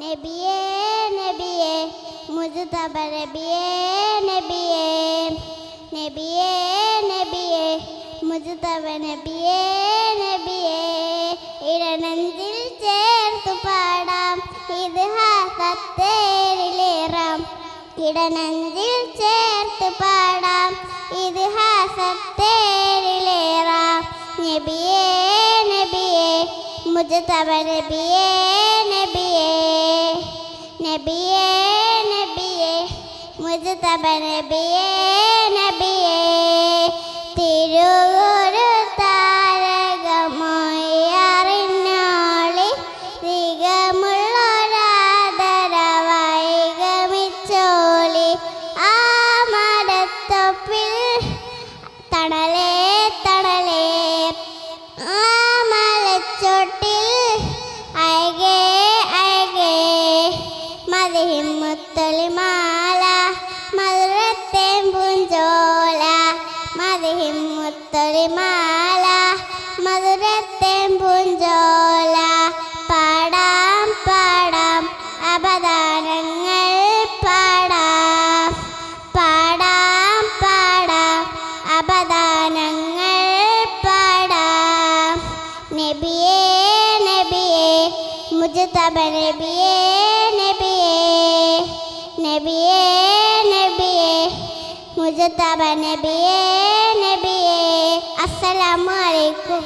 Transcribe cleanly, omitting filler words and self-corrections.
നബിയേ നബിയേ മുജ്തബ നബിയേ നബിയേ നബിയേ നബിയേ മുജ്തബ നബിയേ നബിയേ ഇടനെഞ്ചിൽ ചേർത്തു പാടാം ഇതിഹാസത്തേരിലേറാം ഇടനെഞ്ചിൽ ചേർത്ത് പാടാം ഇതിഹാസത്തേരിലേറാം നബിയേ നബിയേ മുജ്തബ നബിയേ നബിയേ നബിയേ നബിയേ മുജ്തബ നബിയേ നബിയേ തിരുഗുരു താരകമൊയ്യറിഞ്ഞോളി തികമുള്ളൊരാദരവായി ഗമിച്ചോളി ആ മരത്തൊപ്പിൽ തണലേ തണലേ ആ മലച്ചോട്ടിൽ അഴകേ അഴകേ മതിഹിം മുത്തലിമാല മധുരത്തേൻ പൂഞ്ചോല മതിഹിം മുത്തലിമാല മധുരത്തേൻ പൂഞ്ചോല പാടാം പാടാം അപദാനങ്ങൾ പാടാം പാടാം പാടാം അപദാനങ്ങൾ പാടാം നബിയേ നബിയേ മുജ്തബ നബിയേ നബിയേ നബിയേ നബിയേ മുജ്തബ നബിയേ നബിയേ അസ്സലാമു അലൈക്കും.